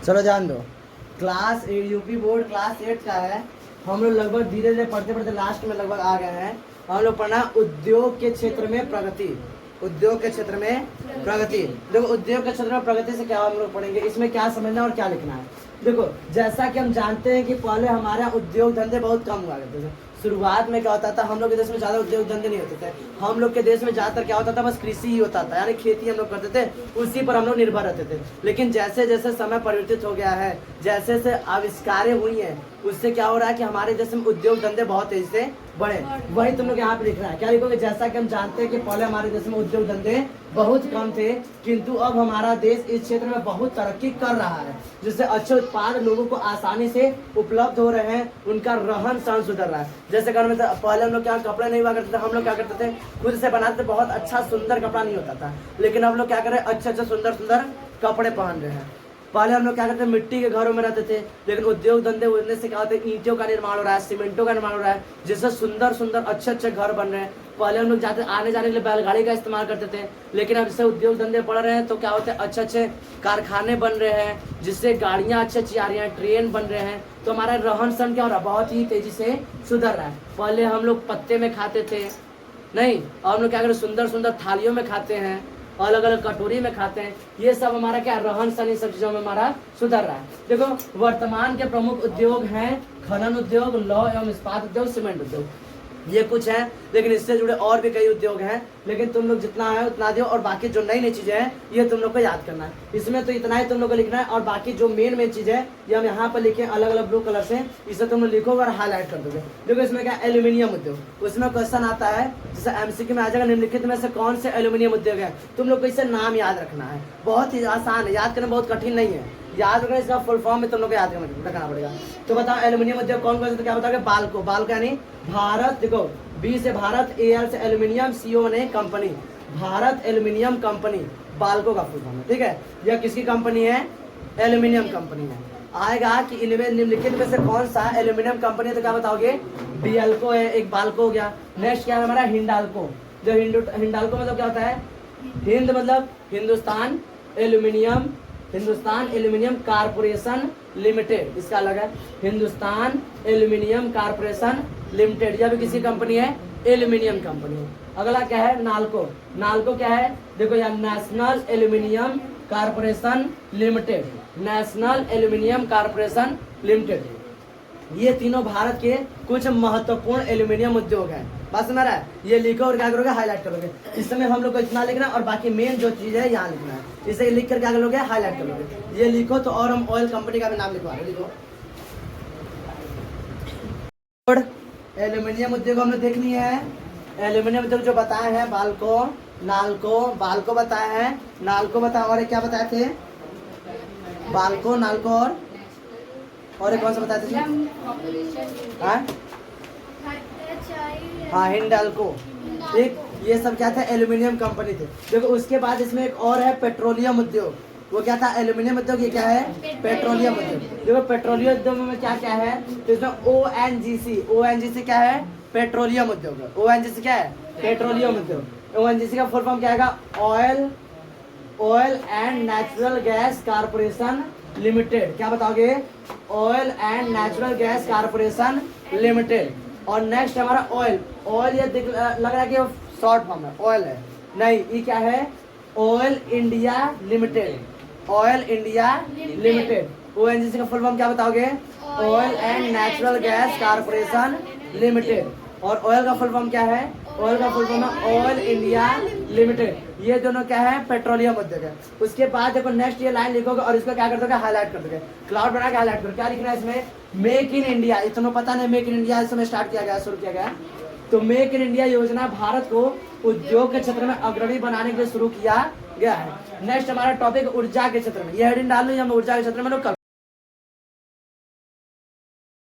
चलो जान दो। क्लास यूपी बोर्ड क्लास 8 का है। हम लोग लगभग धीरे धीरे पढ़ते पढ़ते लास्ट में लगभग आ गए हैं। हम लोग पढ़ना उद्योग के क्षेत्र में प्रगति। उद्योग के क्षेत्र में प्रगति। देखो उद्योग के क्षेत्र में प्रगति से क्या हम लोग पढ़ेंगे, इसमें क्या समझना और क्या लिखना है। देखो जैसा कि हम जानते हैं कि पहले हमारे यहाँ उद्योग धंधे बहुत कम हुआ करते थे। शुरुआत में क्या होता था, हम लोग के देश में ज़्यादा उद्योग धंधे नहीं होते थे। हम लोग के देश में ज़्यादातर क्या होता था, बस कृषि ही होता था, यानी खेती हम लोग करते थे, उसी पर हम लोग निर्भर रहते थे। लेकिन जैसे जैसे समय परिवर्तित हो गया है, जैसे जैसे आविष्कारें हुई हैं, उससे क्या हो रहा है कि हमारे देश में उद्योग धंधे बहुत तेजी से बढ़े। वही तुम लोग यहाँ पे लिख रहा है। क्या लिखोगे, जैसा कि हम जानते हैं कि पहले हमारे देश में उद्योग धंधे बहुत कम थे, किंतु अब हमारा देश इस क्षेत्र में बहुत तरक्की कर रहा है, जिससे अच्छे उत्पाद लोगों को आसानी से उपलब्ध हो रहे हैं, उनका रहन सहन सुधर रहा है। जैसे कारण में पहले हम लोग क्या कपड़े नहीं हुआ करते थे, हम लोग क्या करते थे खुद से बनाते थे, बहुत अच्छा सुंदर कपड़ा नहीं होता था। लेकिन अब लोग क्या कर रहे हैं, अच्छे अच्छे सुंदर सुंदर कपड़े पहन रहे हैं। पहले हम लोग क्या करते थे, मिट्टी के घरों में रहते थे, लेकिन उद्योग धंधे होने से क्या होता है, ईंटों का निर्माण हो रहा है, सीमेंटों का निर्माण हो रहा है, जिससे सुंदर सुंदर अच्छे अच्छे घर बन रहे हैं। पहले हम लोग जाते आने जाने के लिए बैलगाड़ी का इस्तेमाल करते थे, लेकिन अब जैसे उद्योग धंधे बढ़ रहे हैं तो क्या होते हैं, अच्छे अच्छे कारखाने बन रहे हैं, जिससे गाड़ियाँ अच्छी अच्छी आ रही हैं, ट्रेन बन रहे हैं, तो हमारा रहन सहन क्या हो रहा है, बहुत ही तेजी से सुधर रहा है। पहले हम लोग पत्ते में खाते थे, नहीं, और हम लोग क्या करें, सुंदर सुंदर थालियों में खाते हैं, अलग अलग कटोरी में खाते हैं। ये सब हमारा क्या रहन सहन, इन सब चीजों में हमारा सुधर रहा है। देखो वर्तमान के प्रमुख उद्योग हैं खनन उद्योग, लौह एवं इस्पात उद्योग, सीमेंट उद्योग, ये कुछ है। लेकिन इससे जुड़े और भी कई उद्योग हैं, लेकिन तुम लोग जितना है उतना दियो, और बाकी जो नई नई चीजें हैं ये तुम लोग को याद करना है। इसमें तो इतना ही तुम लोग को लिखना है, और बाकी जो मेन मेन चीज है ये हम यहाँ पर लिखे अलग अलग ब्लू कलर से, इसे तुम लोग लिखोगे और हाईलाइट कर दोगे। देखो इसमें क्या, एल्यूमिनियम उद्योग, उसमें क्वेश्चन आता है जैसे एमसीक्यू में आ जाएगा, निम्नलिखित में से कौन से एल्यूमिनियम उद्योग है। तुम लोग को इसे नाम याद रखना है, बहुत ही आसान है, याद करना बहुत कठिन नहीं है। याद रखना, इसका फुल फॉर्म में तुम लोग को याद रखना पड़ेगा। तो बताओ एल्यूमिनियम उद्योग कौन कौन से, तो क्या बताओगे, बाल्को, बाल्को यानी भारत, देखो बी से भारत, एल से एल्यूमिनियम, सीओ ने company, Bharat aluminium company, Balco का फुल फॉर्म है, ठीक है। यह किसकी कंपनी है, एल्यूमिनियम कंपनी है। आएगा कि इनमें निम्नलिखित में से कौन सा एल्यूमिनियम कंपनी है, तो क्या बताओगे, बियल्को है, एक बाल्को हो गया। नेक्स्ट क्या है हमारा, हिंडाल्को। जो हिंडाल्को मतलब क्या होता है, हिंद मतलब Hindustan aluminium, Hindustan aluminium corporation limited, इसका अलग है, हिंदुस्तान एल्यूमिनियम कारपोरेशन लिमिटेड, यह भी किसी कंपनी है, एल्यूमिनियम कंपनी है। अगला क्या है, नाल्को। नाल्को क्या है, देखो यार, national aluminium corporation limited, national aluminium corporation limited. ये तीनों भारत के कुछ महत्वपूर्ण एल्यूमिनियम उद्योग हैं। बात समझ रहा है, ये लिखो और क्या करोगे, हाईलाइट करोगे। इस समय हम लोग को इतना लिखना, और बाकी मेन जो चीज है यहाँ लिखना है, इसे लिख कर क्या करोगे, हाईलाइट करोगे। ये लिखो तो, और हम ऑयल कंपनी का भी नाम लिखवा रहे, लिखो। एल्यूमिनियम उद्योग हमने देख लिया है। एल्यूमिनियम उद्योग जो बताए हैं, बाल्को, नाल्को, बाल्को बताए हैं, नाल्को बताया, और क्या बताए थे, बाल्को, नाल्को, और एक कौन सा बताए थे, हाँ हिंडाल्को, ठीक। ये सब क्या था, एल्यूमिनियम कंपनी थे। देखो उसके बाद इसमें एक और है, पेट्रोलियम उद्योग। वो क्या था, एल्यूमिनियम उद्योग, ये क्या है, पेट्रोलियम उद्योग। देखो पेट्रोलियम उद्योग में क्या क्या है, तो इसमें ओएनजीसी, ओएनजीसी क्या है, पेट्रोलियम उद्योग है। ओएनजीसी क्या है, पेट्रोलियम उद्योग। ओएनजीसी का फुल फॉर्म क्या आएगा, oil and natural gas corporation limited. क्या बताओगे, oil and natural gas corporation limited. और नेक्स्ट हमारा ऑयल, ऑयल ये लग रहा है कि शॉर्ट फॉर्म है, ऑयल है, नहीं, ये क्या है, oil India limited, oil India limited. ONGC का फुल फॉर्म क्या बताओगे, oil and natural gas corporation limited. और ऑयल का फुल फॉर्म क्या है, ऑयल का फुल फॉर्म है ऑयल इंडिया लिमिटेड। ये दोनों क्या है, पेट्रोलियम उद्योग है। उसके बाद देखो नेक्स्ट ये लाइन लिखोगे और इसको क्या कर दोगे, हाईलाइट कर दोगे, क्लाउड बना के हाईलाइट करो। क्या लिखना है इसमें, मेक इन इंडिया। ये तुम्हें पता नहीं, मेक इन इंडिया इस समय स्टार्ट किया गया, शुरू किया गया। तो मेक इन इंडिया योजना भारत को उद्योग के क्षेत्र में अग्रणी बनाने के लिए शुरू किया गया है। नेक्स्ट हमारा टॉपिक ऊर्जा के क्षेत्र में, ये हेडिंग डाल लो, हम ऊर्जा के क्षेत्र में लोग कल